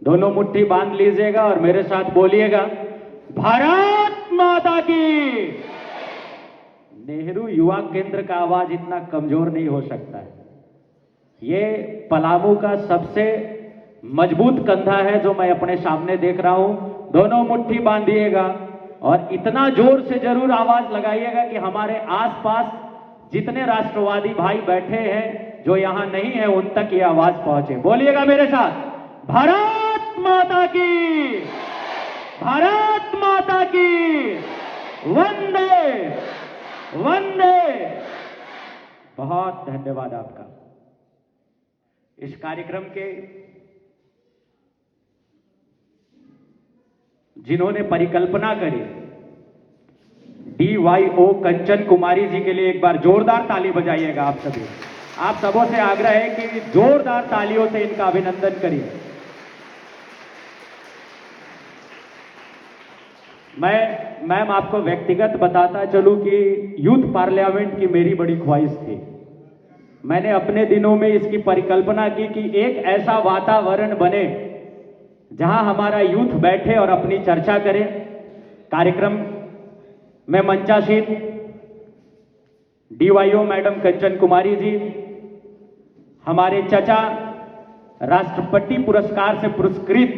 दोनों मुट्ठी बांध लीजिएगा और मेरे साथ बोलिएगा, भारत माता की। नेहरू युवा केंद्र का आवाज इतना कमजोर नहीं हो सकता है। ये पलामू का सबसे मजबूत कंधा है जो मैं अपने सामने देख रहा हूं। दोनों मुट्ठी बांधिएगा और इतना जोर से जरूर आवाज लगाइएगा कि हमारे आसपास जितने राष्ट्रवादी भाई बैठे हैं, जो यहां नहीं है, उन तक ये आवाज पहुंचे। बोलिएगा मेरे साथ, भारत माता की, भारत माता की, वंदे वंदे। बहुत धन्यवाद आपका। इस कार्यक्रम के जिन्होंने परिकल्पना करी, DYO कंचन कुमारी जी के लिए एक बार जोरदार ताली बजाइएगा आप सभी। आप सबों से आग्रह है कि जोरदार तालियों से इनका अभिनंदन करिए। मैम आपको व्यक्तिगत बताता चलूं कि यूथ पार्लियामेंट की मेरी बड़ी ख्वाहिश थी। मैंने अपने दिनों में इसकी परिकल्पना की कि एक ऐसा वातावरण बने जहां हमारा यूथ बैठे और अपनी चर्चा करे। कार्यक्रम में मंचासीन DYO मैडम कंचन कुमारी जी, हमारे चचा राष्ट्रपति पुरस्कार से पुरस्कृत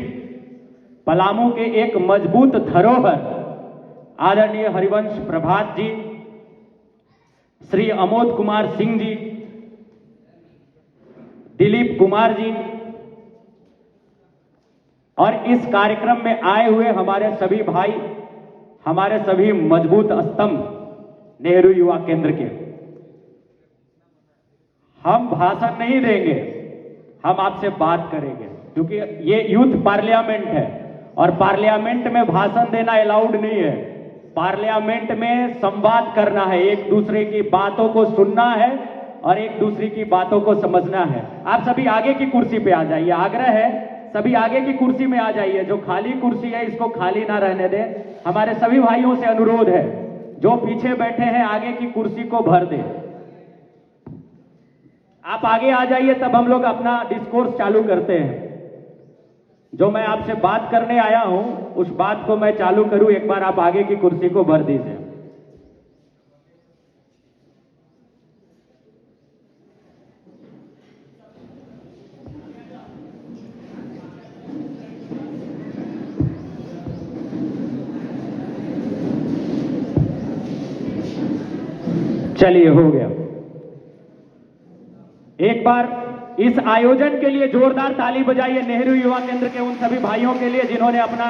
पलामू के एक मजबूत धरोहर आदरणीय हरिवंश प्रभात जी, श्री अमोद कुमार सिंह जी, दिलीप कुमार जी और इस कार्यक्रम में आए हुए हमारे सभी भाई, हमारे सभी मजबूत स्तंभ नेहरू युवा केंद्र के। हम भाषण नहीं देंगे, हम आपसे बात करेंगे, क्योंकि ये यूथ पार्लियामेंट है और पार्लियामेंट में भाषण देना अलाउड नहीं है। पार्लियामेंट में संवाद करना है, एक दूसरे की बातों को सुनना है और एक दूसरे की बातों को समझना है। आप सभी आगे की कुर्सी पे आ जाइए, आग्रह है सभी आगे की कुर्सी में आ जाइए। जो खाली कुर्सी है इसको खाली ना रहने दें। हमारे सभी भाइयों से अनुरोध है, जो पीछे बैठे हैं आगे की कुर्सी को भर दें। आप आगे आ जाइए, तब हम लोग अपना डिस्कोर्स चालू करते हैं। जो मैं आपसे बात करने आया हूं उस बात को मैं चालू करूं, एक बार आप आगे की कुर्सी को भर दीजिए। चलिए, हो गया। एक बार इस आयोजन के लिए जोरदार ताली बजाइए नेहरू युवा केंद्र के उन सभी भाइयों के लिए जिन्होंने अपना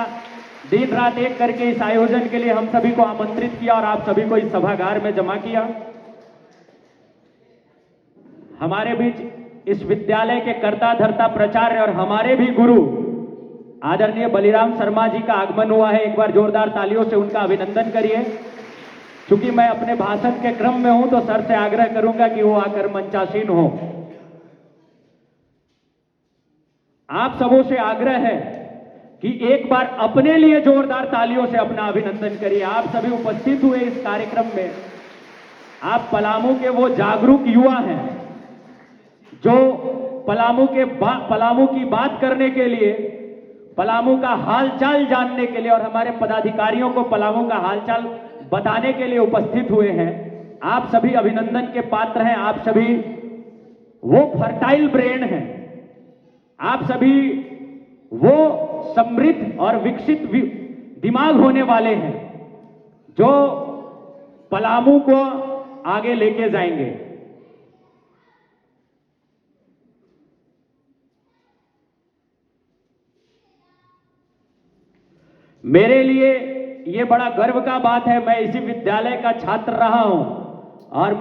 दिन रात एक करके इस आयोजन के लिए हम सभी को आमंत्रित किया और आप सभी को इस सभागार में जमा किया। हमारे बीच इस विद्यालय के कर्ता धर्ता प्राचार्य और हमारे भी गुरु आदरणीय बलिराम शर्मा जी का आगमन हुआ है। एक बार जोरदार तालियों से उनका अभिनंदन करिए। क्योंकि मैं अपने भाषण के क्रम में हूं तो सर से आग्रह करूंगा कि वो आकर मंचासीन हो। आप सबों से आग्रह है कि एक बार अपने लिए जोरदार तालियों से अपना अभिनंदन करिए। आप सभी उपस्थित हुए इस कार्यक्रम में। आप पलामू के वो जागरूक युवा हैं जो पलामू की बात करने के लिए, पलामू का हालचाल जानने के लिए और हमारे पदाधिकारियों को पलामू का हालचाल बताने के लिए उपस्थित हुए हैं। आप सभी अभिनंदन के पात्र हैं। आप सभी वो फर्टाइल ब्रेन हैं, आप सभी वो समृद्ध और विकसित दिमाग होने वाले हैं जो पलामू को आगे लेके जाएंगे। मेरे लिए ये बड़ा गर्व का बात है, मैं इसी विद्यालय का छात्र रहा हूं और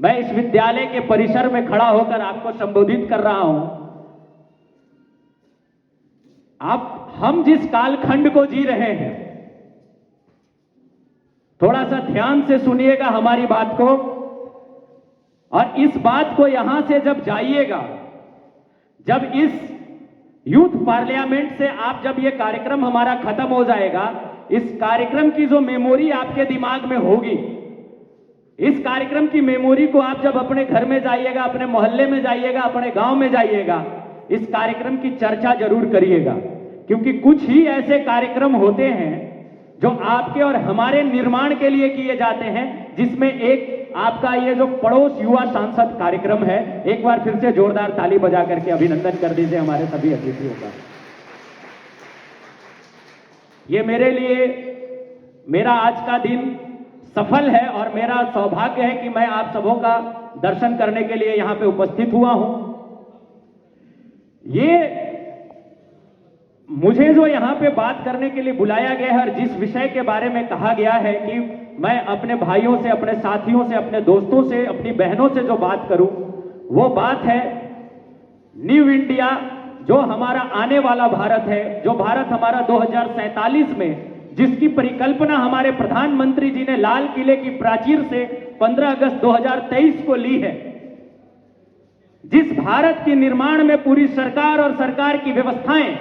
मैं इस विद्यालय के परिसर में खड़ा होकर आपको संबोधित कर रहा हूं। हम जिस कालखंड को जी रहे हैं, थोड़ा सा ध्यान से सुनिएगा हमारी बात को, और इस बात को यहां से जब जाइएगा, जब इस यूथ पार्लियामेंट से जब ये कार्यक्रम हमारा खत्म हो जाएगा, इस कार्यक्रम की जो मेमोरी आपके दिमाग में होगी इस कार्यक्रम की मेमोरी को आप जब अपने घर में जाइएगा, अपने मोहल्ले में जाइएगा, अपने गांव में जाइएगा, इस कार्यक्रम की चर्चा जरूर करिएगा, क्योंकि कुछ ही ऐसे कार्यक्रम होते हैं जो आपके और हमारे निर्माण के लिए किए जाते हैं, जिसमें एक आपका ये जो पड़ोस युवा सांसद कार्यक्रम है, एक बार फिर से जोरदार ताली बजा करके अभिनंदन कर दीजिए हमारे सभी अतिथियों का। ये मेरे लिए मेरा आज का दिन सफल है और मेरा सौभाग्य है कि मैं आप सबों का दर्शन करने के लिए यहां पे उपस्थित हुआ हूं। ये मुझे जो यहां पे बात करने के लिए बुलाया गया है और जिस विषय के बारे में कहा गया है कि मैं अपने भाइयों से, अपने साथियों से, अपने दोस्तों से, अपनी बहनों से जो बात करूं, वो बात है न्यू इंडिया, जो हमारा आने वाला भारत है, जो भारत हमारा 2047 में, जिसकी परिकल्पना हमारे प्रधानमंत्री जी ने लाल किले की प्राचीर से 15 अगस्त 2023 को ली है, जिस भारत के निर्माण में पूरी सरकार और सरकार की व्यवस्थाएं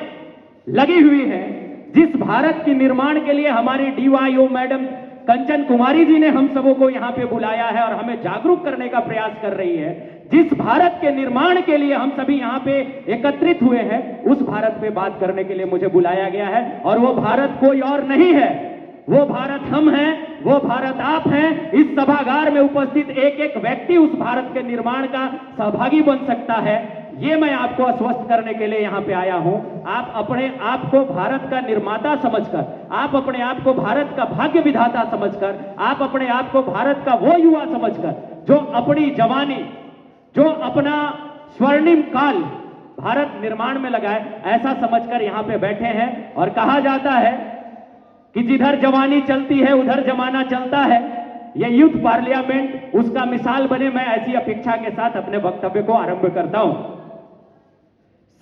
लगी हुई हैं, जिस भारत के निर्माण के लिए हमारी डीवाईओ मैडम कंचन कुमारी जी ने हम सबों को यहां पे बुलाया है और हमें जागरूक करने का प्रयास कर रही है, जिस भारत के निर्माण के लिए हम सभी यहां पे एकत्रित हुए हैं, उस भारत पे बात करने के लिए मुझे बुलाया गया है। और वो भारत कोई और नहीं है, वो भारत हम हैं, वो भारत आप हैं। इस सभागार में उपस्थित एक एक व्यक्ति उस भारत के निर्माण का सहभागी बन सकता है, ये मैं आपको आश्वस्त करने के लिए यहां पे आया हूं। आप अपने आप को भारत का निर्माता समझकर, आप अपने आप को भारत का भाग्य विधाता समझकर, आप अपने आप को भारत का वो युवा समझकर जो अपनी जवानी, जो अपना स्वर्णिम काल भारत निर्माण में लगाए, ऐसा समझकर यहां पे बैठे हैं। और कहा जाता है कि जिधर जवानी चलती है उधर जमाना चलता है। ये यूथ पार्लियामेंट उसका मिसाल बने, मैं ऐसी अपेक्षा के साथ अपने वक्तव्य को आरंभ करता हूं।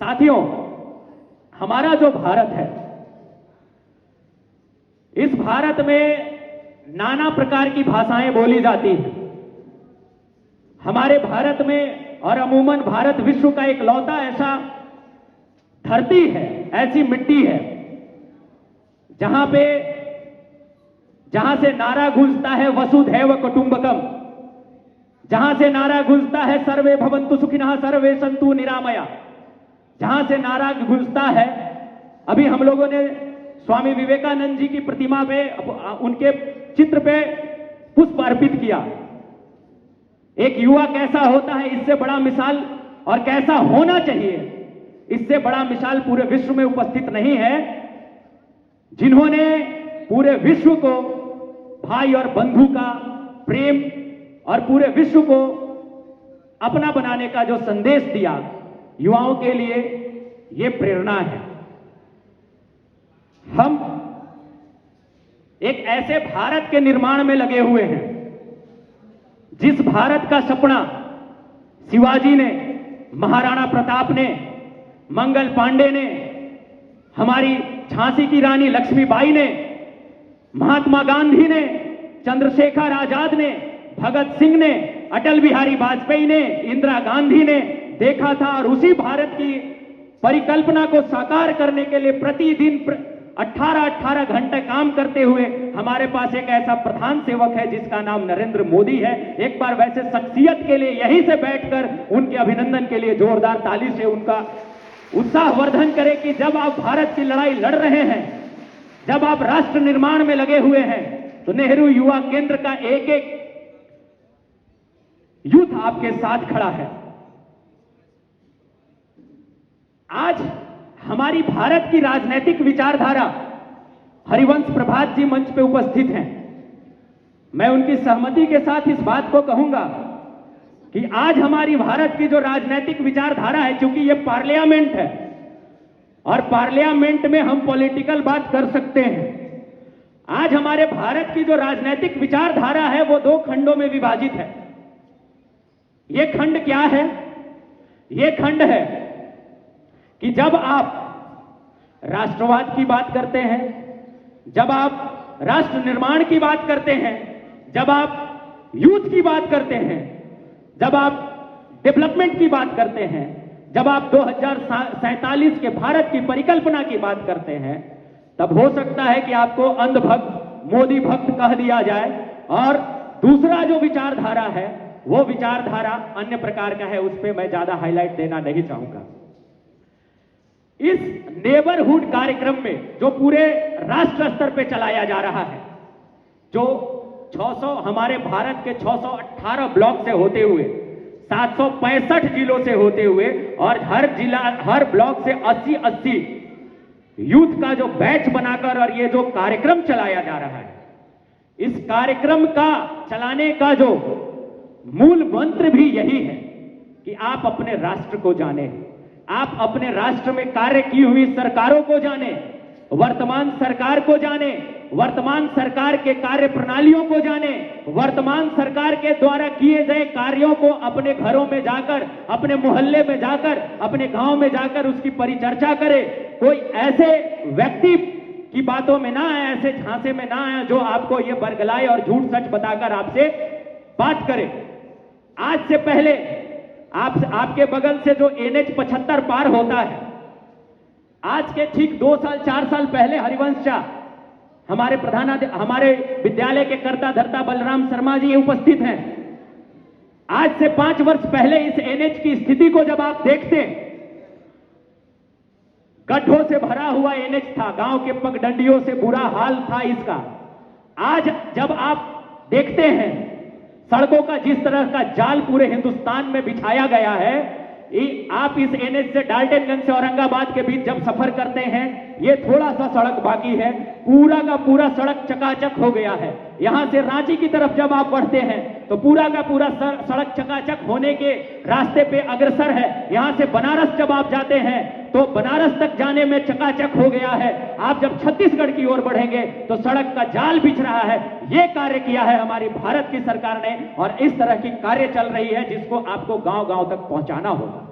साथियों, हमारा जो भारत है, इस भारत में नाना प्रकार की भाषाएं बोली जाती हैं। हमारे भारत में, और अमूमन भारत विश्व का एक लौता ऐसा धरती है, ऐसी मिट्टी है जहां से नारा गूंजता है वसुधैव कुटुंबकम, जहां से नारा गूंजता है सर्वे भवन्तु सुखिनः सर्वे सन्तु निरामया, जहां से नारा गूंजता है। अभी हम लोगों ने स्वामी विवेकानंद जी की प्रतिमा पे, उनके चित्र पे पुष्प अर्पित किया। एक युवा कैसा होता है, इससे बड़ा मिसाल, और कैसा होना चाहिए, इससे बड़ा मिसाल पूरे विश्व में उपस्थित नहीं है, जिन्होंने पूरे विश्व को भाई और बंधु का प्रेम और पूरे विश्व को अपना बनाने का जो संदेश दिया, युवाओं के लिए ये प्रेरणा है। हम एक ऐसे भारत के निर्माण में लगे हुए हैं, जिस भारत का सपना शिवाजी ने, महाराणा प्रताप ने, मंगल पांडे ने, हमारी झांसी की रानी लक्ष्मीबाई ने, महात्मा गांधी ने, चंद्रशेखर आजाद ने, भगत सिंह ने, अटल बिहारी वाजपेयी ने, इंदिरा गांधी ने देखा था। और उसी भारत की परिकल्पना को साकार करने के लिए प्रतिदिन 18-18 घंटे काम करते हुए हमारे पास एक ऐसा प्रधान सेवक है जिसका नाम नरेंद्र मोदी है। एक बार वैसे शख्सियत के लिए यहीं से बैठकर उनके अभिनंदन के लिए जोरदार ताली से उनका उत्साहवर्धन करें कि जब आप भारत की लड़ाई लड़ रहे हैं, जब आप राष्ट्र निर्माण में लगे हुए हैं, तो नेहरू युवा केंद्र का एक एक यूथ आपके साथ खड़ा है। आज हमारी भारत की राजनीतिक विचारधारा, हरिवंश प्रभात जी मंच पे उपस्थित हैं, मैं उनकी सहमति के साथ इस बात को कहूंगा कि आज हमारी भारत की जो राजनीतिक विचारधारा है, क्योंकि ये पार्लियामेंट है और पार्लियामेंट में हम पॉलिटिकल बात कर सकते हैं, आज हमारे भारत की जो राजनीतिक विचारधारा है वो 2 खंडों में विभाजित है। ये खंड क्या है? ये खंड है कि जब आप राष्ट्रवाद की बात करते हैं, जब आप राष्ट्र निर्माण की बात करते हैं, जब आप यूथ की बात करते हैं, जब आप डेवलपमेंट की बात करते हैं, जब आप 2047 के भारत की परिकल्पना की बात करते हैं, तब हो सकता है कि आपको अंध भक्त, मोदी भक्त कह दिया जाए और दूसरा जो विचारधारा है वो विचारधारा अन्य प्रकार का है, उस पर मैं ज्यादा हाईलाइट देना नहीं चाहूंगा। इस नेबरहुड कार्यक्रम में जो पूरे राष्ट्र स्तर पे चलाया जा रहा है, जो 600 हमारे भारत के 618 ब्लॉक से होते हुए 765 जिलों से होते हुए और हर ब्लॉक से 80-80 यूथ का जो बैच बनाकर और ये जो कार्यक्रम चलाया जा रहा है, इस कार्यक्रम का चलाने का जो मूल मंत्र भी यही है कि आप अपने राष्ट्र को जानें, आप अपने राष्ट्र में कार्य की हुई सरकारों को जानें, वर्तमान सरकार को जानें, वर्तमान सरकार के कार्य प्रणालियों को जानें, वर्तमान सरकार के द्वारा किए गए कार्यों को अपने घरों में जाकर, अपने मोहल्ले में जाकर, अपने गांव में जाकर उसकी परिचर्चा करें। कोई ऐसे व्यक्ति की बातों में ना आए, ऐसे झांसे में ना आए जो आपको ये बरगलाए और झूठ सच बताकर आपसे बात करे। आज से पहले आपके बगल से जो NH 75 पार होता है, आज के ठीक 2 साल 4 साल पहले हरिवंश शाह हमारे विद्यालय के कर्ता धर्ता बलराम शर्मा जी उपस्थित हैं। आज से 5 वर्ष पहले इस NH की स्थिति को जब आप देखते, गड्ढों से भरा हुआ NH था, गांव के पगडंडियों से बुरा हाल था इसका। आज जब आप देखते हैं सड़कों का जिस तरह का जाल पूरे हिंदुस्तान में बिछाया गया है, आप इस NH से डाल्टनगंज से औरंगाबाद के बीच जब सफर करते हैं, ये थोड़ा सा सड़क बाकी है, पूरा का पूरा सड़क चकाचक हो गया है। यहां से रांची की तरफ जब आप बढ़ते हैं तो पूरा का पूरा सड़क चकाचक होने के रास्ते पे अग्रसर है। यहां से बनारस जब आप जाते हैं तो बनारस तक जाने में चकाचक हो गया है। आप जब छत्तीसगढ़ की ओर बढ़ेंगे तो सड़क का जाल बिछ रहा है। यह कार्य किया है हमारी भारत की सरकार ने और इस तरह की कार्य चल रही है जिसको आपको गांव-गांव तक पहुंचाना होगा।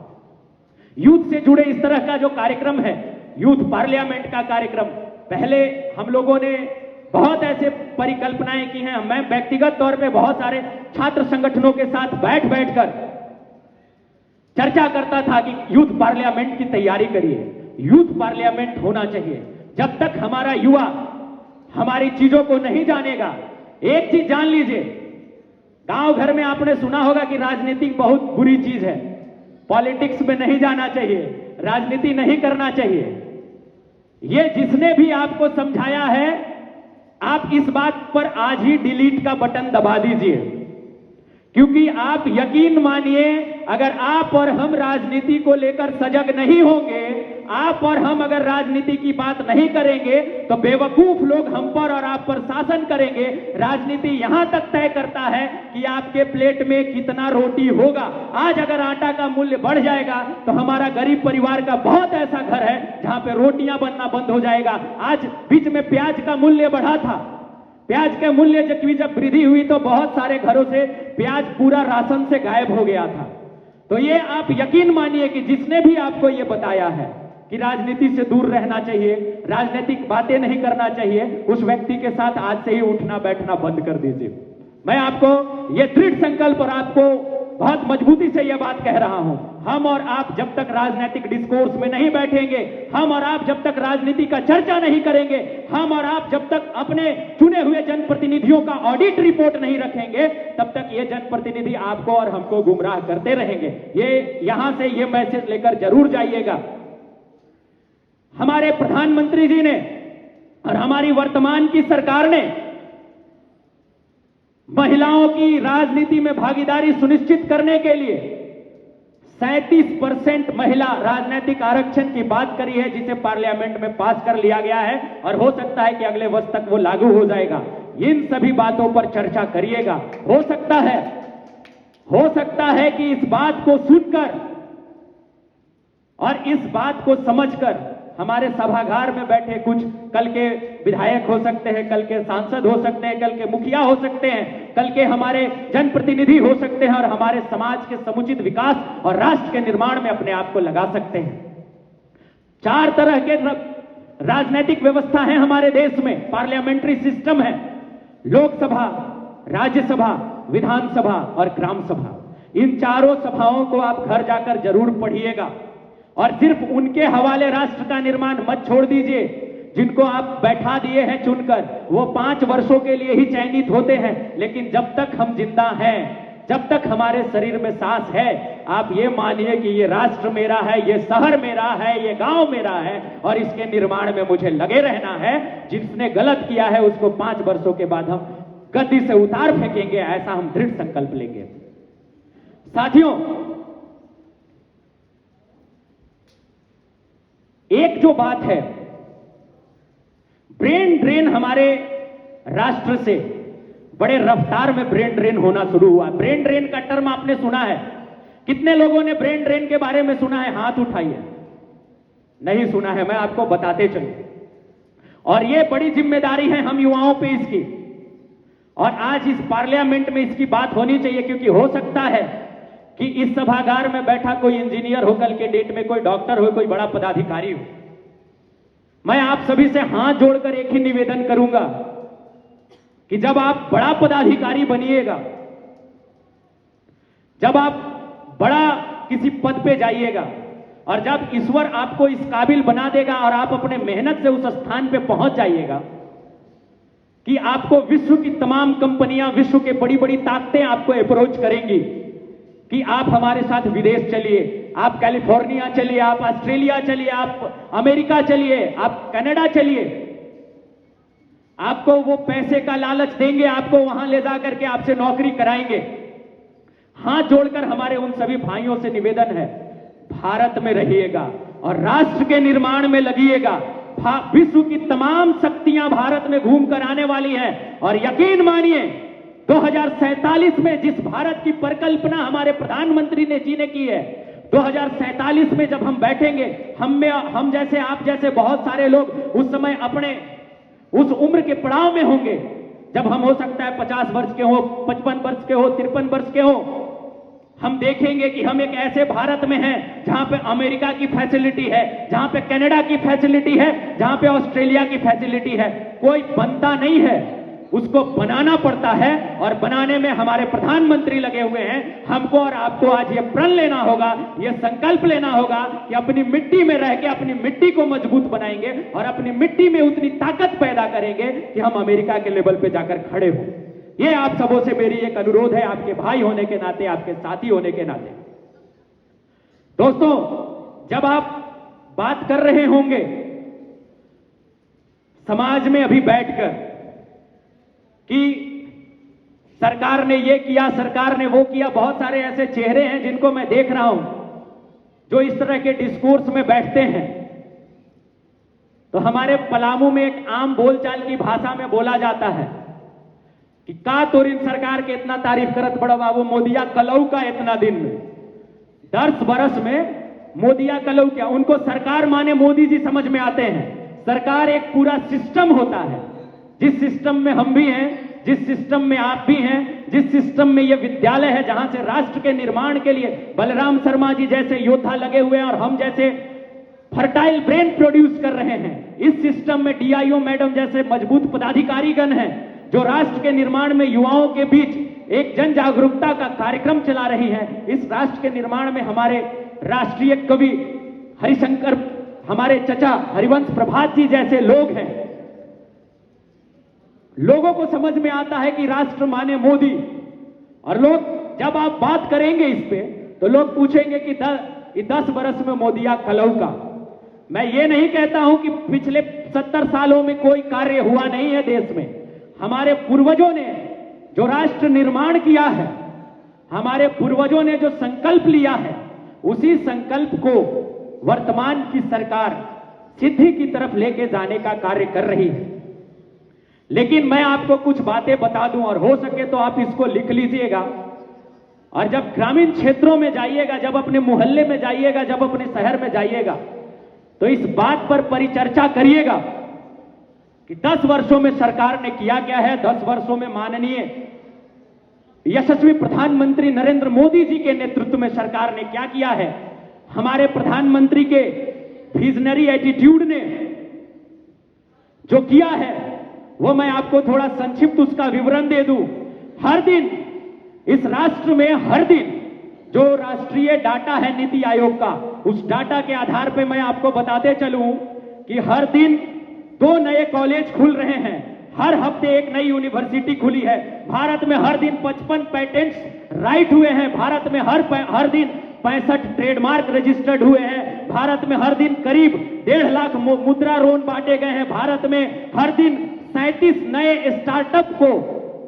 यूथ से जुड़े इस तरह का जो कार्यक्रम है, यूथ पार्लियामेंट का कार्यक्रम, पहले हम लोगों ने बहुत ऐसे परिकल्पनाएं की हैं। मैं व्यक्तिगत तौर पे बहुत सारे छात्र संगठनों के साथ बैठकर चर्चा करता था कि यूथ पार्लियामेंट की तैयारी करिए, यूथ पार्लियामेंट होना चाहिए। जब तक हमारा युवा हमारी चीजों को नहीं जानेगा, एक चीज जान लीजिए, गांव घर में आपने सुना होगा कि राजनीति बहुत बुरी चीज है, पॉलिटिक्स में नहीं जाना चाहिए, राजनीति नहीं करना चाहिए। ये जिसने भी आपको समझाया है, आप इस बात पर आज ही डिलीट का बटन दबा दीजिए, क्योंकि आप यकीन मानिए, अगर आप और हम राजनीति को लेकर सजग नहीं होंगे, आप और हम अगर राजनीति की बात नहीं करेंगे तो बेवकूफ लोग हम पर और आप पर शासन करेंगे। राजनीति यहां तक तय करता है कि आपके प्लेट में कितना रोटी होगा। आज अगर आटा का मूल्य बढ़ जाएगा तो हमारा गरीब परिवार का बहुत ऐसा घर है जहां पे रोटियां बनना बंद हो जाएगा। आज बीच में प्याज का मूल्य बढ़ा था, प्याज के मूल्य जब वृद्धि हुई तो बहुत सारे घरों से प्याज पूरा राशन से गायब हो गया था। तो ये आप यकीन मानिए कि जिसने भी आपको ये बताया है कि राजनीति से दूर रहना चाहिए, राजनीतिक बातें नहीं करना चाहिए, उस व्यक्ति के साथ आज से ही उठना बैठना बंद कर दीजिए। मैं आपको ये दृढ़ संकल्प और आपको बहुत मजबूती से यह बात कह रहा हूं। हम और आप जब तक राजनीतिक डिस्कोर्स में नहीं बैठेंगे, हम और आप जब तक राजनीति का चर्चा नहीं करेंगे, हम और आप जब तक अपने चुने हुए जनप्रतिनिधियों का ऑडिट रिपोर्ट नहीं रखेंगे, तब तक ये जनप्रतिनिधि आपको और हमको गुमराह करते रहेंगे। ये यहां से ये मैसेज लेकर जरूर जाइएगा। हमारे प्रधानमंत्री जी ने और हमारी वर्तमान की सरकार ने महिलाओं की राजनीति में भागीदारी सुनिश्चित करने के लिए 37% महिला राजनीतिक आरक्षण की बात करी है, जिसे पार्लियामेंट में पास कर लिया गया है और हो सकता है कि अगले वर्ष तक वो लागू हो जाएगा। इन सभी बातों पर चर्चा करिएगा। हो सकता है कि इस बात को सुनकर और इस बात को समझकर हमारे सभागार में बैठे कुछ कल के विधायक हो सकते हैं, कल के सांसद हो सकते हैं, कल के मुखिया हो सकते हैं, कल के हमारे जनप्रतिनिधि हो सकते हैं और हमारे समाज के समुचित विकास और राष्ट्र के निर्माण में अपने आप को लगा सकते हैं। 4 तरह के राजनीतिक व्यवस्था है हमारे देश में, पार्लियामेंट्री सिस्टम है, लोकसभा, राज्यसभा, विधानसभा और ग्राम सभा। इन चारों सभाओं को आप घर जाकर जरूर पढ़िएगा और सिर्फ उनके हवाले राष्ट्र का निर्माण मत छोड़ दीजिए। जिनको आप बैठा दिए हैं चुनकर, वो 5 वर्षों के लिए ही चयनित होते हैं, लेकिन जब तक हम जिंदा हैं, जब तक हमारे शरीर में सांस है, आप ये मानिए कि ये राष्ट्र मेरा है, ये शहर मेरा है, ये गांव मेरा है, और इसके निर्माण में मुझे लगे रहना है। जिसने गलत किया है उसको 5 वर्षों के बाद हम गद्दी से उतार फेंकेंगे, ऐसा हम दृढ़ संकल्प लेंगे। साथियों, एक जो बात है, ब्रेन ड्रेन हमारे राष्ट्र से बड़े रफ्तार में ब्रेन ड्रेन होना शुरू हुआ। ब्रेन ड्रेन का टर्म आपने सुना है? कितने लोगों ने ब्रेन ड्रेन के बारे में सुना है? हाथ उठाइए। नहीं सुना है, मैं आपको बताते चलूं। और ये बड़ी जिम्मेदारी है हम युवाओं पे इसकी, और आज इस पार्लियामेंट में इसकी बात होनी चाहिए, क्योंकि हो सकता है कि इस सभागार में बैठा कोई इंजीनियर हो, कल के डेट में कोई डॉक्टर हो, कोई बड़ा पदाधिकारी हो। मैं आप सभी से हाथ जोड़कर एक ही निवेदन करूंगा कि जब आप बड़ा पदाधिकारी बनिएगा, जब आप बड़ा किसी पद पे जाइएगा, और जब ईश्वर आपको इस काबिल बना देगा और आप अपने मेहनत से उस स्थान पे पहुंच जाइएगा कि आपको विश्व की तमाम कंपनियां, विश्व के बड़ी बड़ी ताकतें आपको अप्रोच करेंगी कि आप हमारे साथ विदेश चलिए, आप कैलिफोर्निया चलिए, आप ऑस्ट्रेलिया चलिए, आप अमेरिका चलिए, आप कनाडा चलिए। आपको वो पैसे का लालच देंगे, आपको वहां ले जाकर के आपसे नौकरी कराएंगे। हाथ जोड़कर हमारे उन सभी भाइयों से निवेदन है, भारत में रहिएगा और राष्ट्र के निर्माण में लगिएगा। विश्व की तमाम शक्तियां भारत में घूमकर आने वाली हैं, और यकीन मानिए 2047 में जिस भारत की परिकल्पना हमारे प्रधानमंत्री ने जी ने की है, 2047 में जब हम बैठेंगे, हम जैसे, आप जैसे बहुत सारे लोग उस समय अपने उस उम्र के पड़ाव में होंगे जब हम, हो सकता है 50 वर्ष के हो, 55 वर्ष के हो, 53 वर्ष के हो। हम देखेंगे कि हम एक ऐसे भारत में हैं जहां पे अमेरिका की फैसिलिटी है, जहां पे कनाडा की फैसिलिटी है, जहां पे ऑस्ट्रेलिया की फैसिलिटी है। कोई बनता नहीं है, उसको बनाना पड़ता है, और बनाने में हमारे प्रधानमंत्री लगे हुए हैं। हमको और आपको आज ये प्रण लेना होगा, ये संकल्प लेना होगा कि अपनी मिट्टी में रह के अपनी मिट्टी को मजबूत बनाएंगे और अपनी मिट्टी में उतनी ताकत पैदा करेंगे कि हम अमेरिका के लेवल पे जाकर खड़े हो। ये आप सबों से मेरी एक अनुरोध है, आपके भाई होने के नाते, आपके साथी होने के नाते। दोस्तों, जब आप बात कर रहे होंगे समाज में अभी बैठकर कि सरकार ने ये किया, सरकार ने वो किया, बहुत सारे ऐसे चेहरे हैं जिनको मैं देख रहा हूं जो इस तरह के डिस्कोर्स में बैठते हैं। तो हमारे पलामू में एक आम बोलचाल की भाषा में बोला जाता है कि का तोरिन सरकार के इतना तारीफ करत बड़ा बाबू, मोदिया कलऊ का इतना दिन में, 10 बरस में मोदिया कलऊ क्या। उनको सरकार माने मोदी जी समझ में आते हैं। सरकार एक पूरा सिस्टम होता है, जिस सिस्टम में हम भी हैं, जिस सिस्टम में आप भी हैं, जिस सिस्टम में यह विद्यालय है जहां से राष्ट्र के निर्माण के लिए बलराम शर्मा जी जैसे योद्धा लगे हुए हैं और हम जैसे फर्टाइल ब्रेन प्रोड्यूस कर रहे हैं। इस सिस्टम में डीआईओ मैडम जैसे मजबूत पदाधिकारीगण हैं जो राष्ट्र के निर्माण में युवाओं के बीच एक जन जागरूकता का कार्यक्रम चला रही हैं। इस राष्ट्र के निर्माण में हमारे राष्ट्रीय कवि हरिशंकर, हमारे चचा हरिवंश प्रभात जी जैसे लोग हैं। लोगों को समझ में आता है कि राष्ट्र माने मोदी, और लोग जब आप बात करेंगे इस पे तो लोग पूछेंगे कि 10 बरस में मोदिया कलऊ का। मैं ये नहीं कहता हूं कि पिछले 70 सालों में कोई कार्य हुआ नहीं है देश में। हमारे पूर्वजों ने जो राष्ट्र निर्माण किया है, हमारे पूर्वजों ने जो संकल्प लिया है, उसी संकल्प को वर्तमान की सरकार सिद्धि की तरफ लेके जाने का कार्य कर रही है। लेकिन मैं आपको कुछ बातें बता दूं, और हो सके तो आप इसको लिख लीजिएगा, और जब ग्रामीण क्षेत्रों में जाइएगा, जब अपने मोहल्ले में जाइएगा, जब अपने शहर में जाइएगा, तो इस बात पर परिचर्चा करिएगा कि 10 वर्षों में सरकार ने किया क्या है। 10 वर्षों में माननीय यशस्वी प्रधानमंत्री नरेंद्र मोदी जी के नेतृत्व में सरकार ने क्या किया है। हमारे प्रधानमंत्री के विजनरी एटीट्यूड ने जो किया है, वो मैं आपको थोड़ा संक्षिप्त उसका विवरण दे दूं। हर दिन इस राष्ट्र में, हर दिन जो राष्ट्रीय डाटा है नीति आयोग का, उस डाटा के आधार पर मैं आपको बताते चलूं कि हर दिन 2 नए कॉलेज खुल रहे हैं, हर हफ्ते एक नई यूनिवर्सिटी खुली है, भारत में हर दिन 55 पेटेंट्स राइट हुए हैं, भारत में हर दिन 65 ट्रेडमार्क रजिस्टर्ड हुए हैं, भारत में हर दिन करीब 1.5 लाख मुद्रा लोन बांटे गए हैं, भारत में हर दिन 37 नए स्टार्टअप को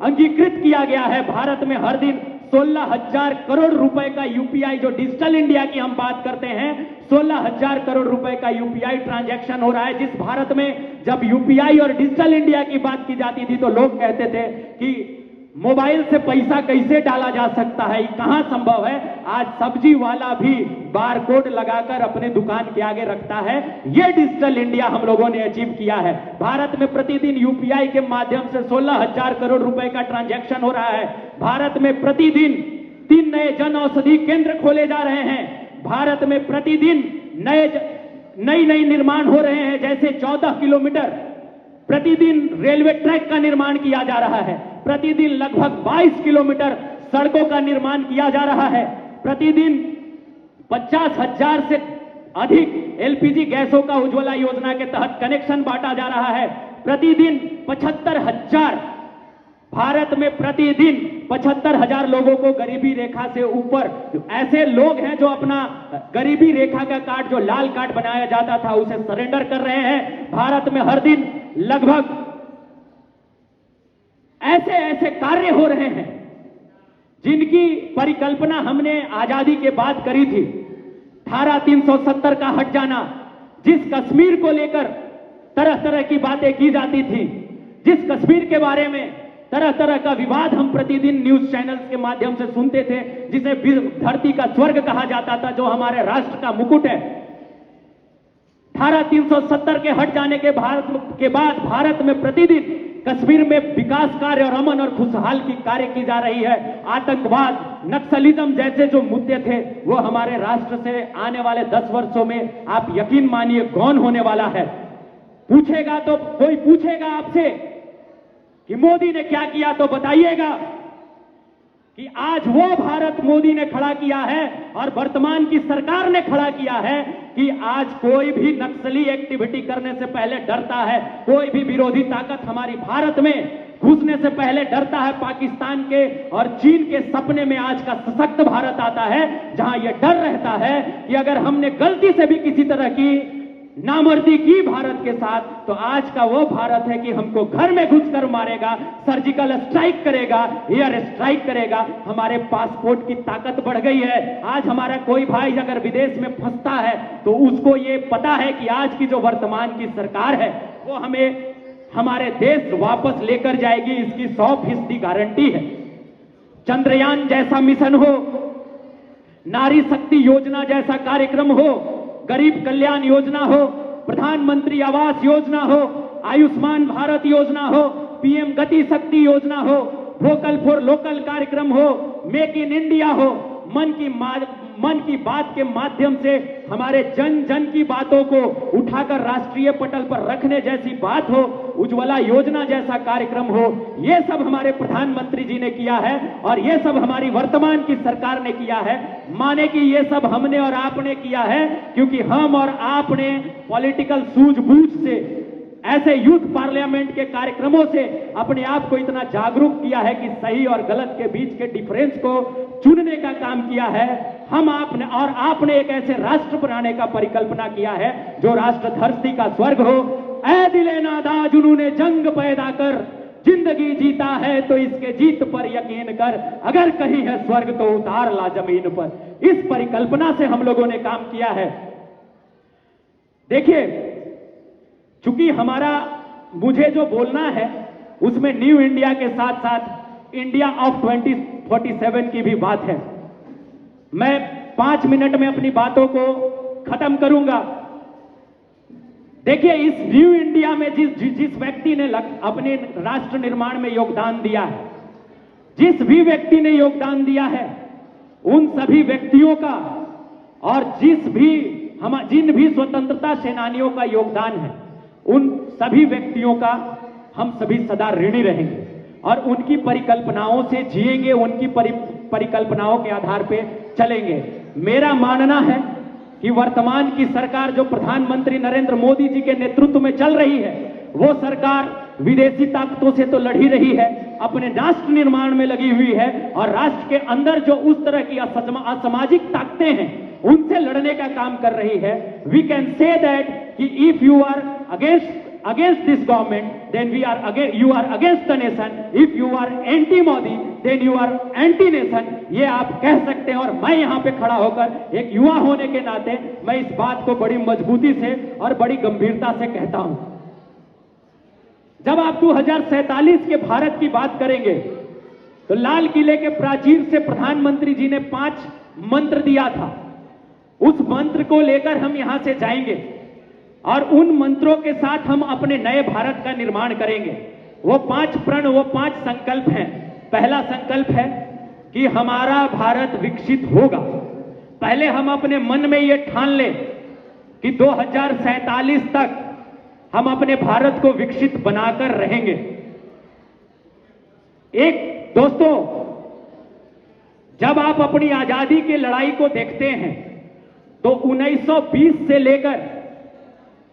अंगीकृत किया गया है, भारत में हर दिन 16,000 करोड़ रुपए का यूपीआई, जो डिजिटल इंडिया की हम बात करते हैं, 16,000 करोड़ रुपए का यूपीआई ट्रांजैक्शन हो रहा है। जिस भारत में जब यूपीआई और डिजिटल इंडिया की बात की जाती थी तो लोग कहते थे कि मोबाइल से पैसा कैसे डाला जा सकता है, कहां संभव है। आज सब्जी वाला भी बारकोड लगाकर अपने दुकान के आगे रखता है। यह डिजिटल इंडिया हम लोगों ने अचीव किया है। भारत में प्रतिदिन यूपीआई के माध्यम से 16,000 करोड़ रुपए का ट्रांजैक्शन हो रहा है। भारत में प्रतिदिन 3 नए जन औषधि केंद्र खोले जा रहे हैं। भारत में प्रतिदिन नई निर्माण हो रहे हैं, जैसे 14 किलोमीटर प्रतिदिन रेलवे ट्रैक का निर्माण किया जा रहा है, प्रतिदिन लगभग 22 किलोमीटर सड़कों का निर्माण किया जा रहा है, प्रतिदिन 50,000 से अधिक एलपीजी गैसों का उज्ज्वला योजना के तहत कनेक्शन बांटा जा रहा है, प्रतिदिन 75,000 भारत में प्रतिदिन 75,000 लोगों को गरीबी रेखा से ऊपर, ऐसे लोग हैं जो अपना गरीबी रेखा का कार्ड, जो लाल कार्ड बनाया जाता था, उसे सरेंडर कर रहे हैं। भारत में हर दिन लगभग ऐसे कार्य हो रहे हैं जिनकी परिकल्पना हमने आजादी के बाद करी थी। धारा 370 का हट जाना, जिस कश्मीर को लेकर तरह तरह की बातें की जाती थी, जिस कश्मीर के बारे में तरह तरह का विवाद हम प्रतिदिन न्यूज चैनल्स के माध्यम से सुनते थे, जिसे धरती का स्वर्ग कहा जाता था, जो हमारे राष्ट्र का मुकुट है। धारा 370 के हट जाने के बाद भारत में प्रतिदिन कश्मीर में विकास कार्य और अमन और खुशहाल की कार्य की जा रही है। आतंकवाद, नक्सलिज्म जैसे जो मुद्दे थे वो हमारे राष्ट्र से आने वाले 10 वर्षों में आप यकीन मानिए गौन होने वाला है। पूछेगा तो कोई पूछेगा आपसे कि मोदी ने क्या किया, तो बताइएगा कि आज वो भारत मोदी ने खड़ा किया है और वर्तमान की सरकार ने खड़ा किया है कि आज कोई भी नक्सली एक्टिविटी करने से पहले डरता है, कोई भी विरोधी ताकत हमारी भारत में घुसने से पहले डरता है। पाकिस्तान के और चीन के सपने में आज का सशक्त भारत आता है, जहां यह डर रहता है कि अगर हमने गलती से भी किसी तरह की नामर्दी की भारत के साथ, तो आज का वो भारत है कि हमको घर में घुसकर मारेगा, सर्जिकल स्ट्राइक करेगा, एयर स्ट्राइक करेगा। हमारे पासपोर्ट की ताकत बढ़ गई है। आज हमारा कोई भाई अगर विदेश में फंसता है तो उसको ये पता है कि आज की जो वर्तमान की सरकार है वो हमें हमारे देश वापस लेकर जाएगी, इसकी 100% गारंटी है। चंद्रयान जैसा मिशन हो, नारी शक्ति योजना जैसा कार्यक्रम हो, गरीब कल्याण योजना हो, प्रधानमंत्री आवास योजना हो, आयुष्मान भारत योजना हो, पीएम गति शक्ति योजना हो, वोकल फॉर लोकल कार्यक्रम हो, मेक इन इंडिया हो, मन की बात के माध्यम से हमारे जन जन की बातों को उठाकर राष्ट्रीय पटल पर रखने जैसी बात हो, उज्ज्वला योजना जैसा कार्यक्रम हो, ये सब हमारे प्रधानमंत्री जी ने किया है और ये सब हमारी वर्तमान की सरकार ने किया है। माने कि ये सब हमने और आपने किया है क्योंकि हम और आपने पॉलिटिकल सूझबूझ से, ऐसे यूथ पार्लियामेंट के कार्यक्रमों से अपने आप को इतना जागरूक किया है कि सही और गलत के बीच के डिफरेंस को चुनने का काम किया है। हम आपने एक ऐसे राष्ट्र बनाने का परिकल्पना किया है जो राष्ट्र धरती का स्वर्ग हो। ऐ दिले नादा जुनूने जंग पैदा कर, जिंदगी जीता है तो इसके जीत पर यकीन कर, अगर कहीं है स्वर्ग तो उतार ला जमीन पर। इस परिकल्पना से हम लोगों ने काम किया है। देखिए, चूंकि मुझे जो बोलना है उसमें न्यू इंडिया के साथ साथ इंडिया ऑफ 2047 की भी बात है। मैं 5 मिनट में अपनी बातों को खत्म करूंगा। देखिए, इस न्यू इंडिया में जिस व्यक्ति ने अपने राष्ट्र निर्माण में योगदान दिया है, जिस भी व्यक्ति ने योगदान दिया है, उन सभी व्यक्तियों का और जिन भी स्वतंत्रता सेनानियों का योगदान है, उन सभी व्यक्तियों का हम सभी सदा ऋणी रहेंगे और उनकी परिकल्पनाओं से जिएंगे, उनकी परिकल्पनाओं के आधार पे चलेंगे। मेरा मानना है कि वर्तमान की सरकार जो प्रधानमंत्री नरेंद्र मोदी जी के नेतृत्व में चल रही है, वो सरकार विदेशी ताकतों से तो लड़ ही रही है, अपने राष्ट्र निर्माण में लगी हुई है, और राष्ट्र के अंदर जो उस तरह की असामाजिक ताकतें हैं उनसे लड़ने का काम कर रही है। वी कैन से दैट कि if you are against this government, then you are against the nation. If you are anti Modi, then you are anti nation. ये आप कह सकते हैं, और मैं यहाँ पे खड़ा होकर एक युवा होने के नाते मैं इस बात को बड़ी मजबूती से और बड़ी गंभीरता से कहता हूं। जब आप 2047 के भारत की बात करेंगे तो लाल किले के प्राचीर से प्रधानमंत्री जी ने 5 मंत्र दिया था। उस मंत्र को लेकर हम यहां से जाएंगे और उन मंत्रों के साथ हम अपने नए भारत का निर्माण करेंगे। वो 5 प्रण, वो 5 संकल्प हैं। पहला संकल्प है कि हमारा भारत विकसित होगा। पहले हम अपने मन में ये ठान लें कि 2047 तक हम अपने भारत को विकसित बनाकर रहेंगे। एक दोस्तों, जब आप अपनी आजादी की लड़ाई को देखते हैं तो 1920 से लेकर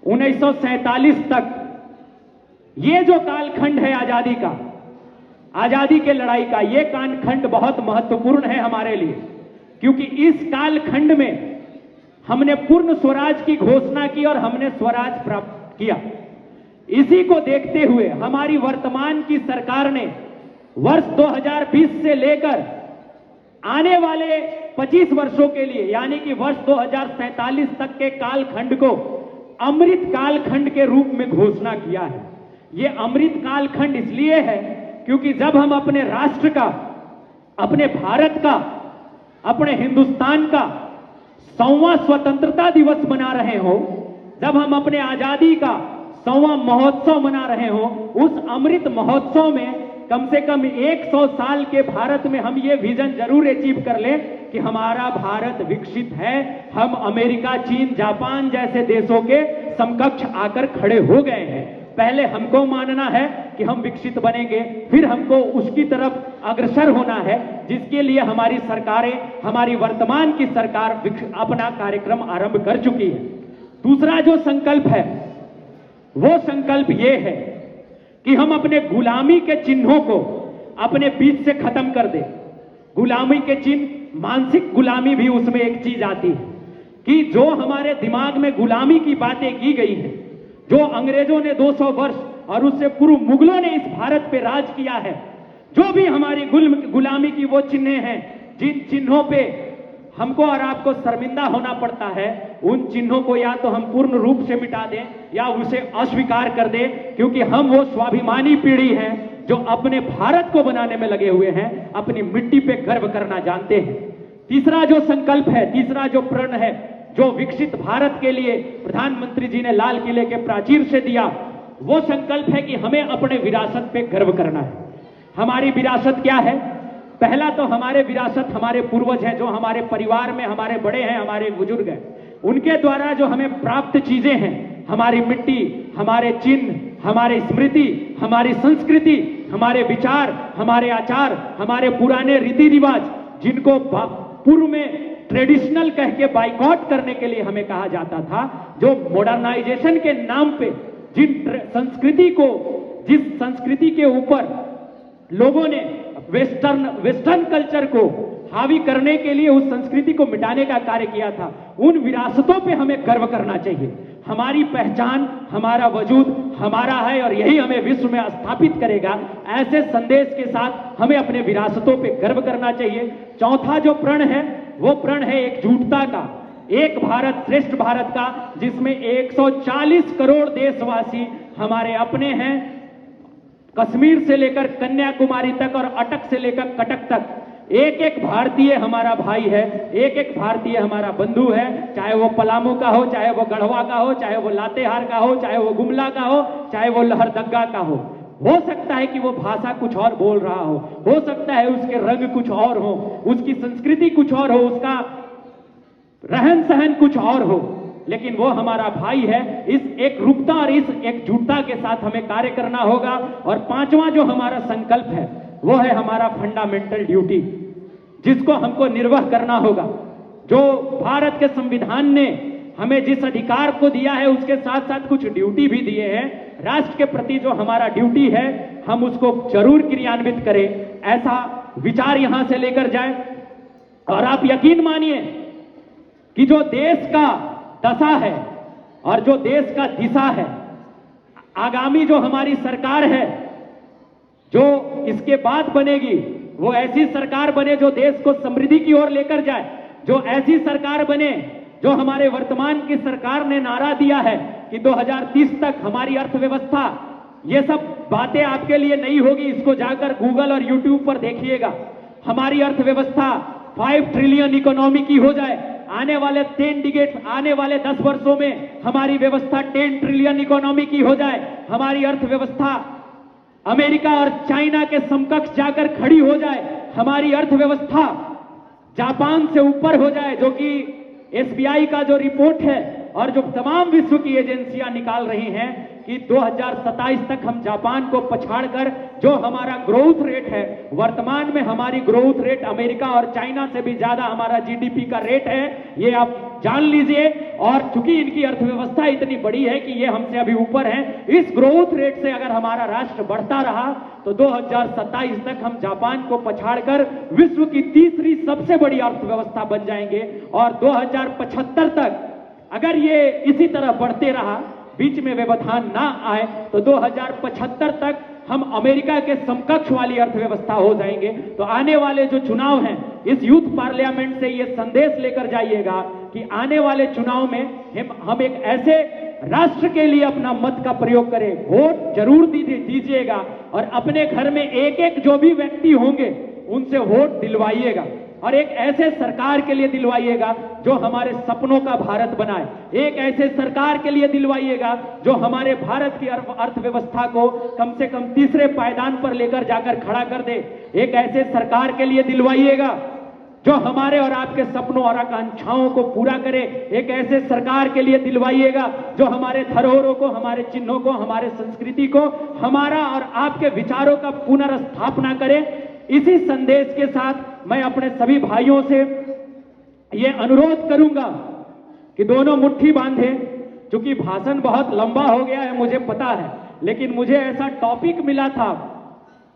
1947 तक ये जो कालखंड है आजादी का, आजादी के लड़ाई का, ये कालखंड बहुत महत्वपूर्ण है हमारे लिए, क्योंकि इस कालखंड में हमने पूर्ण स्वराज की घोषणा की और हमने स्वराज प्राप्त किया। इसी को देखते हुए हमारी वर्तमान की सरकार ने वर्ष 2020 से लेकर आने वाले 25 वर्षों के लिए, यानी कि वर्ष 2047 तक के कालखंड को अमृत कालखंड के रूप में घोषणा किया है। यह अमृत कालखंड इसलिए है क्योंकि जब हम अपने राष्ट्र का, अपने भारत का, अपने हिंदुस्तान का 100वां स्वतंत्रता दिवस मना रहे हो, जब हम अपने आजादी का 100वां महोत्सव मना रहे हो, उस अमृत महोत्सव में कम से कम 100 साल के भारत में हम ये विजन जरूर अचीव कर लें कि हमारा भारत विकसित है, हम अमेरिका, चीन, जापान जैसे देशों के समकक्ष आकर खड़े हो गए हैं। पहले हमको मानना है कि हम विकसित बनेंगे, फिर हमको उसकी तरफ अग्रसर होना है, जिसके लिए हमारी सरकारें, हमारी वर्तमान की सरकार अपना कार्यक्रम आरंभ कर चुकी है। दूसरा जो संकल्प है वो संकल्प ये है कि हम अपने गुलामी के चिन्हों को अपने बीच से खत्म कर दें। गुलामी के चिन्ह, मानसिक गुलामी भी उसमें एक चीज आती है कि जो हमारे दिमाग में गुलामी की बातें की गई हैं, जो अंग्रेजों ने 200 वर्ष और उससे पूर्व मुगलों ने इस भारत पे राज किया है, जो भी हमारी गुलामी की वो चिन्ह हैं, जिन चिन्हों पे हमको और आपको शर्मिंदा होना पड़ता है, उन चिन्हों को या तो हम पूर्ण रूप से मिटा दें या उसे अस्वीकार कर दें, क्योंकि हम वो स्वाभिमानी पीढ़ी हैं जो अपने भारत को बनाने में लगे हुए हैं, अपनी मिट्टी पे गर्व करना जानते हैं। तीसरा जो संकल्प है, तीसरा जो प्रण है, जो विकसित भारत के लिए प्रधानमंत्री जी ने लाल किले के प्राचीर से दिया, वो संकल्प है कि हमें अपने विरासत पे गर्व करना है। हमारी विरासत क्या है? पहला तो हमारे विरासत हमारे पूर्वज हैं, जो हमारे परिवार में हमारे बड़े हैं, हमारे बुजुर्ग हैं, उनके द्वारा जो हमें प्राप्त चीजें हैं, हमारी मिट्टी, हमारे चिन्ह, हमारी स्मृति, हमारी संस्कृति, हमारे विचार, हमारे आचार, हमारे पुराने रीति रिवाज, जिनको पूर्व में ट्रेडिशनल कह के बाइकॉट करने के लिए हमें कहा जाता था, जो मॉडर्नाइजेशन के नाम पे जिस संस्कृति के ऊपर लोगों ने वेस्टर्न कल्चर को हावी करने के लिए उस संस्कृति को मिटाने का कार्य किया था, उन विरासतों पे हमें गर्व करना चाहिए। हमारी पहचान, हमारा वजूद हमारा है और यही हमें विश्व में स्थापित करेगा। ऐसे संदेश के साथ हमें अपने विरासतों पे गर्व करना चाहिए। चौथा जो प्रण है वो प्रण है एकजुटता का, एक भारत श्रेष्ठ भारत का, जिसमें 140 करोड़ देशवासी हमारे अपने हैं। कश्मीर से लेकर कन्याकुमारी तक और अटक से लेकर कटक तक एक एक भारतीय हमारा भाई है, एक एक भारतीय हमारा बंधु है, चाहे वो पलामू का हो, चाहे वो गढ़वा का हो, चाहे वो लातेहार का हो, चाहे वो गुमला का हो, चाहे वो लहरदग्गा का हो सकता है कि वो भाषा कुछ और बोल रहा हो सकता है उसके रंग कुछ और हो, उसकी संस्कृति कुछ और हो, उसका रहन सहन कुछ और हो, लेकिन वो हमारा भाई है। इस एक रूपता और इस एकजुटता के साथ हमें कार्य करना होगा। और पांचवा जो हमारा संकल्प है वो है हमारा फंडामेंटल ड्यूटी, जिसको हमको निर्वाह करना होगा। जो भारत के संविधान ने हमें जिस अधिकार को दिया है उसके साथ साथ कुछ ड्यूटी भी दिए हैं। राष्ट्र के प्रति जो हमारा ड्यूटी है हम उसको जरूर क्रियान्वित करें, ऐसा विचार यहां से लेकर जाए। और आप यकीन मानिए कि जो देश का दशा है और जो देश का दिशा है, आगामी जो हमारी सरकार है जो इसके बाद बनेगी, वो ऐसी सरकार बने जो देश को समृद्धि की ओर लेकर जाए, जो ऐसी सरकार बने जो हमारे वर्तमान की सरकार ने नारा दिया है कि 2030 तक हमारी अर्थव्यवस्था, ये सब बातें आपके लिए नहीं होगी, इसको जाकर गूगल और यूट्यूब पर देखिएगा, हमारी अर्थव्यवस्था 5 ट्रिलियन इकोनॉमी की हो जाए। आने वाले 10 वर्षों में हमारी व्यवस्था 10 ट्रिलियन इकोनॉमी की हो जाए। हमारी अर्थव्यवस्था अमेरिका और चाइना के समकक्ष जाकर खड़ी हो जाए। हमारी अर्थव्यवस्था जापान से ऊपर हो जाए, जो कि एसबीआई का जो रिपोर्ट है और जो तमाम विश्व की एजेंसियां निकाल रही हैं कि 2027 तक हम जापान को पछाड़कर जो हमारा ग्रोथ रेट है, वर्तमान में हमारी ग्रोथ रेट अमेरिका और चाइना से भी ज्यादा हमारा जीडीपी का रेट है, ये आप जान लीजिए। और चूंकि इनकी अर्थव्यवस्था इतनी बड़ी है कि ये हमसे अभी ऊपर है, इस ग्रोथ रेट से अगर हमारा राष्ट्र बढ़ता रहा तो 2027 तक हम जापान को पछाड़कर विश्व की तीसरी सबसे बड़ी अर्थव्यवस्था बन जाएंगे। और 2075 तक अगर ये इसी तरह बढ़ते रहा, बीच में व्यवधान ना आए, तो 2075 तक हम अमेरिका के समकक्ष वाली अर्थव्यवस्था हो जाएंगे। तो आने वाले जो चुनाव हैं, इस यूथ पार्लियामेंट से ये संदेश लेकर जाइएगा कि आने वाले चुनाव में हम एक ऐसे राष्ट्र के लिए अपना मत का प्रयोग करें। वोट जरूर दीजिएगा और अपने घर में एक एक जो भी व्यक्ति होंगे उनसे वोट दिलवाइएगा और एक ऐसे सरकार के लिए दिलवाइएगा जो हमारे सपनों का भारत बनाए। एक ऐसे सरकार के लिए दिलवाइएगा जो हमारे भारत की अर्थव्यवस्था को कम से कम तीसरे पायदान पर लेकर जाकर खड़ा कर दे। एक ऐसे सरकार के लिए दिलवाइएगा जो हमारे और आपके सपनों और आकांक्षाओं को पूरा करे। एक ऐसे सरकार के लिए दिलवाइएगा जो हमारे धरोहरों को, हमारे चिन्हों को, हमारे संस्कृति को, हमारा और आपके विचारों का पुनर्स्थापना करे। इसी संदेश के साथ मैं अपने सभी भाइयों से ये अनुरोध करूंगा कि दोनों मुट्ठी बांधे। क्योंकि भाषण बहुत लंबा हो गया है मुझे पता है, लेकिन मुझे ऐसा टॉपिक मिला था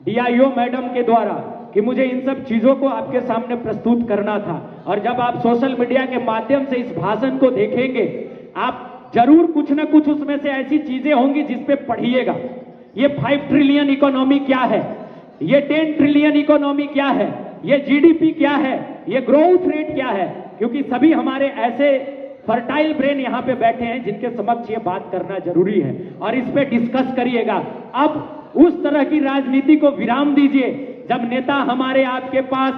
डीआईओ मैडम के द्वारा कि मुझे इन सब चीजों को आपके सामने प्रस्तुत करना था। और जब आप सोशल मीडिया के माध्यम से इस भाषण को देखेंगे, आप जरूर कुछ ना कुछ उसमें से ऐसी चीजें होंगी जिस पे पढ़िएगा। ये 5 ट्रिलियन इकोनॉमी क्या है, ये 10 ट्रिलियन इकोनॉमी क्या है, ये जीडीपी क्या है, ये ग्रोथ रेट क्या है। क्योंकि सभी हमारे ऐसे फर्टाइल ब्रेन यहां पे बैठे हैं जिनके समक्ष ये बात करना जरूरी है और इस पे डिस्कस करिएगा। अब उस तरह की राजनीति को विराम दीजिए जब नेता हमारे आपके पास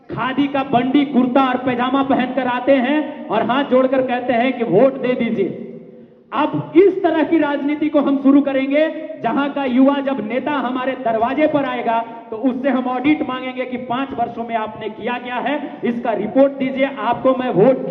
खादी का बंडी कुर्ता और पैजामा पहनकर आते हैं और हाथ जोड़कर कहते हैं कि वोट दे दीजिए। अब इस तरह की राजनीति को हम शुरू करेंगे जहां का युवा जब नेता हमारे दरवाजे पर आएगा तो उससे हम ऑडिट मांगेंगे कि 5 वर्षों में आपने किया क्या है, इसका रिपोर्ट दीजिए, आपको मैं वोट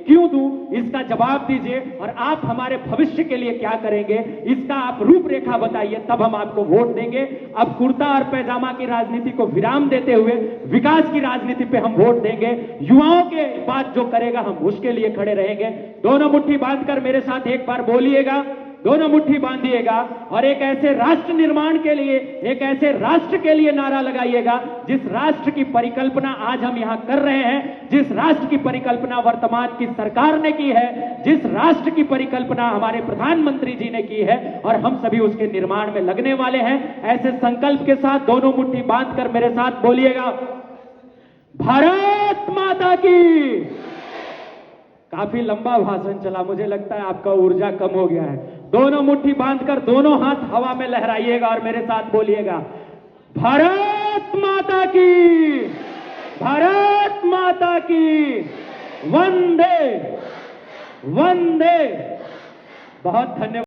क्यों दूं, इसका जवाब दीजिए और आप हमारे भविष्य के लिए क्या करेंगे, इसका आप रूपरेखा बताइए, तब हम आपको वोट देंगे। अब कुर्ता और पैजामा की राजनीति को विराम देते हुए विकास की राजनीति पे हम वोट देंगे। युवाओं के बात जो करेगा हम उसके लिए खड़े रहेंगे। दोनों मुट्ठी बांधकर मेरे साथ एक बार बोलिएगा, दोनों मुट्ठी बांधिएगा और एक ऐसे राष्ट्र निर्माण के लिए, एक ऐसे राष्ट्र के लिए नारा लगाइएगा जिस राष्ट्र की परिकल्पना आज हम यहां कर रहे हैं, जिस राष्ट्र की परिकल्पना वर्तमान की सरकार ने की है, जिस राष्ट्र की परिकल्पना हमारे प्रधानमंत्री जी ने की है और हम सभी उसके निर्माण में लगने वाले हैं। ऐसे संकल्प के साथ दोनों मुट्ठी बांधकर मेरे साथ बोलिएगा, भारत माता की। काफी लंबा भाषण चला, मुझे लगता है आपका ऊर्जा कम हो गया है। दोनों मुट्ठी बांधकर दोनों हाथ हवा में लहराइएगा और मेरे साथ बोलिएगा, भारत माता की, भारत माता की, वंदे वंदे। बहुत धन्यवाद।